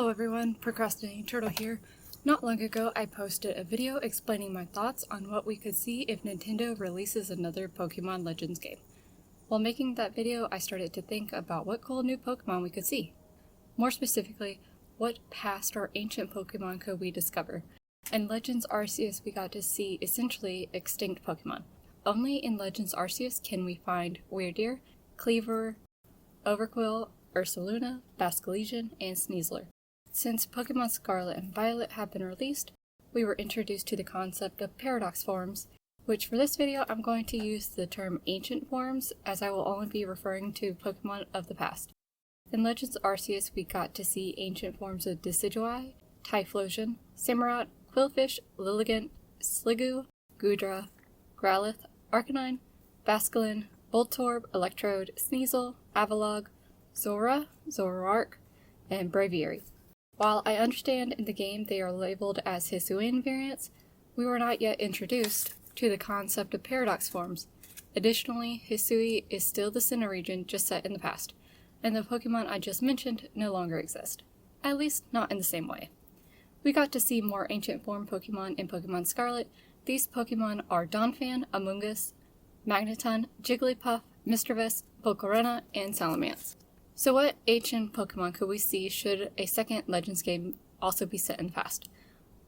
Hello everyone, Procrastinating Turtle here. Not long ago I posted a video explaining my thoughts on what we could see if Nintendo releases another Pokemon Legends game. While making that video, I started to think about what cool new Pokemon we could see. More specifically, what past or ancient Pokemon could we discover? In Legends Arceus we got to see essentially extinct Pokemon. Only in Legends Arceus can we find Weirdeer, Cleaver, Overqwil, Ursaluna, Basculegion, and Sneasler. Since Pokemon Scarlet and Violet have been released, we were introduced to the concept of paradox forms, which for this video I'm going to use the term ancient forms as I will only be referring to Pokemon of the past. In Legends Arceus we got to see ancient forms of Decidueye, Typhlosion, Samurott, Qwilfish, Lilligant, Sliggoo, Goodra, Growlithe, Arcanine, Basculin, Voltorb, Electrode, Sneasel, Avalugg, Zora, Zoroark, and Braviary. While I understand in the game they are labeled as Hisuian variants, we were not yet introduced to the concept of paradox forms. Additionally, Hisui is still the Sinnoh region just set in the past, and the Pokemon I just mentioned no longer exist. At least not in the same way. We got to see more ancient form Pokemon in Pokemon Scarlet. These Pokemon are Donphan, Amoonguss, Magneton, Jigglypuff, Misdreavus, Volcarona, and Salamence. So what ancient Pokemon could we see should a second Legends game also be set in the past?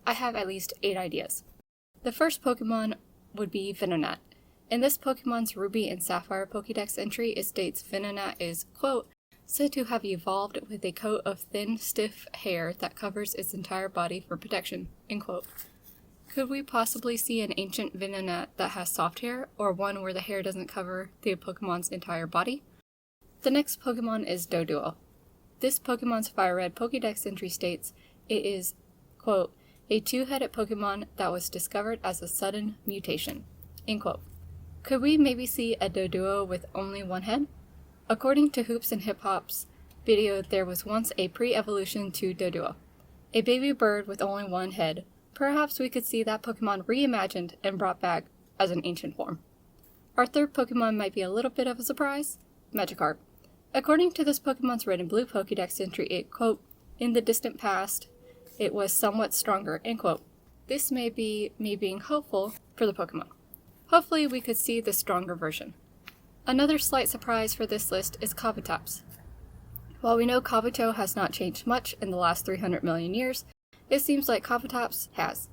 I have at least 8 ideas. The first Pokemon would be Venonat. In this Pokemon's Ruby and Sapphire Pokedex entry, it states Venonat is, quote, said to have evolved with a coat of thin, stiff hair that covers its entire body for protection, end quote. Could we possibly see an ancient Venonat that has soft hair, or one where the hair doesn't cover the Pokemon's entire body? The next Pokemon is Doduo. This Pokemon's Fire Red Pokedex entry states it is, quote, a 2-headed Pokemon that was discovered as a sudden mutation, end quote. Could we maybe see a Doduo with only one head? According to Hoops and Hip Hop's video, there was once a pre-evolution to Doduo, a baby bird with only one head. Perhaps we could see that Pokemon reimagined and brought back as an ancient form. Our third Pokemon might be a little bit of a surprise, Magikarp. According to this Pokemon's Red and Blue Pokedex entry, it, quote, in the distant past, it was somewhat stronger, end quote. This may be me being hopeful for the Pokemon. Hopefully we could see the stronger version. Another slight surprise for this list is Kabutops. While we know Kabuto has not changed much in the last 300 million years, it seems like Kabutops has.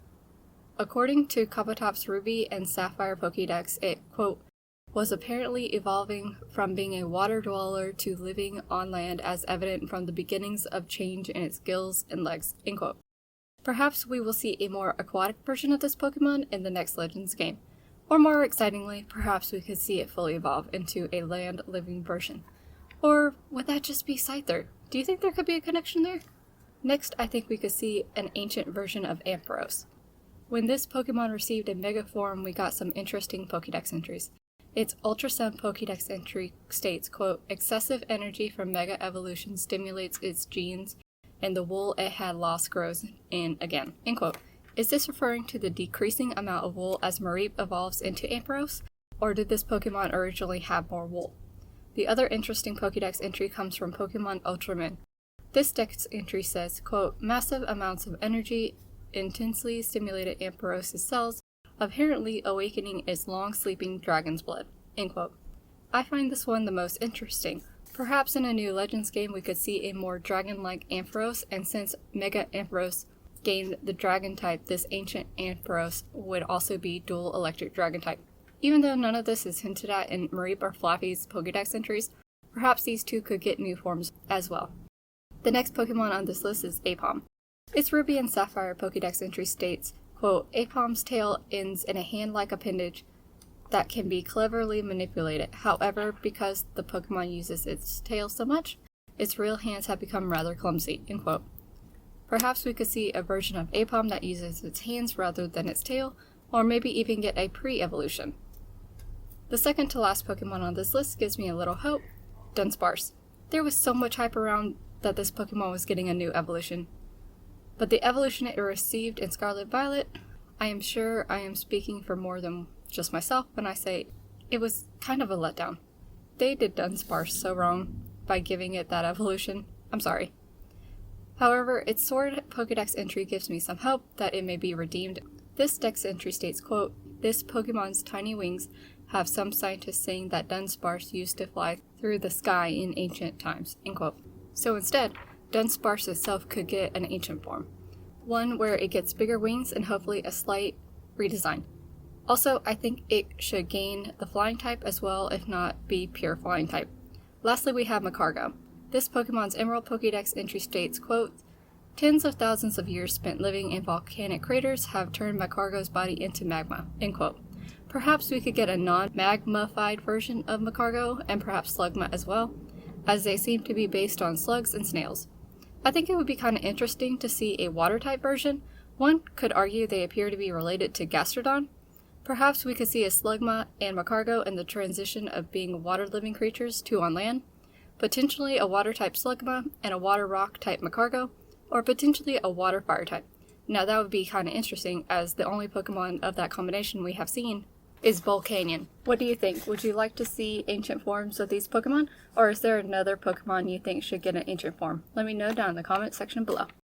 According to Kabutops' Ruby and Sapphire Pokedex, it, quote, was apparently evolving from being a water dweller to living on land as evident from the beginnings of change in its gills and legs, end quote. Perhaps we will see a more aquatic version of this Pokemon in the next Legends game. Or more excitingly, perhaps we could see it fully evolve into a land-living version. Or would that just be Scyther? Do you think there could be a connection there? Next, I think we could see an ancient version of Ampharos. When this Pokemon received a Mega form, we got some interesting Pokedex entries. Its Ultra Sun Pokedex entry states, quote, excessive energy from Mega Evolution stimulates its genes, and the wool it had lost grows in again, end quote. Is this referring to the decreasing amount of wool as Mareep evolves into Ampharos, or did this Pokemon originally have more wool? The other interesting Pokedex entry comes from Pokemon Ultraman. This dex entry says, quote, massive amounts of energy intensely stimulated Ampharos' cells, apparently awakening its long-sleeping dragon's blood, end quote. I find this one the most interesting. Perhaps in a new Legends game we could see a more dragon-like Ampharos, and since Mega Ampharos gained the dragon type, this ancient Ampharos would also be dual electric dragon type. Even though none of this is hinted at in Mareep or Flappy's Pokedex entries, perhaps these two could get new forms as well. The next Pokemon on this list is Aipom. Its Ruby and Sapphire Pokedex entry states, quote, Aipom's tail ends in a hand-like appendage that can be cleverly manipulated. However, because the Pokemon uses its tail so much, its real hands have become rather clumsy, end quote. Perhaps we could see a version of Aipom that uses its hands rather than its tail, or maybe even get a pre-evolution. The second to last Pokemon on this list gives me a little hope, Dunsparce. There was so much hype around that this Pokemon was getting a new evolution. But the evolution it received in Scarlet Violet, I am sure I am speaking for more than just myself when I say it was kind of a letdown. They did Dunsparce so wrong by giving it that evolution. I'm sorry. However, its sword Pokedex entry gives me some hope that it may be redeemed. This dex entry states, quote, "This Pokemon's tiny wings have some scientists saying that Dunsparce used to fly through the sky in ancient times," end quote. So instead, Dunsparce itself could get an ancient form. One where it gets bigger wings and hopefully a slight redesign. Also, I think it should gain the flying type as well, if not be pure flying type. Lastly, we have Magcargo. This Pokemon's Emerald Pokédex entry states, quote, "Tens of thousands of years spent living in volcanic craters have turned Magcargo's body into magma," end quote. Perhaps we could get a non-magmified version of Magcargo, and perhaps Slugma as well, as they seem to be based on slugs and snails. I think it would be kind of interesting to see a water-type version. One could argue they appear to be related to Gastrodon. Perhaps we could see a Slugma and Magcargo in the transition of being water-living creatures to on land, potentially a water-type Slugma and a water-rock type Magcargo, or potentially a water-fire type. Now that would be kind of interesting, as the only Pokemon of that combination we have seen is Volcanion. What do you think? Would you like to see ancient forms of these Pokemon, or is there another Pokemon you think should get an ancient form? Let me know down in the comment section below.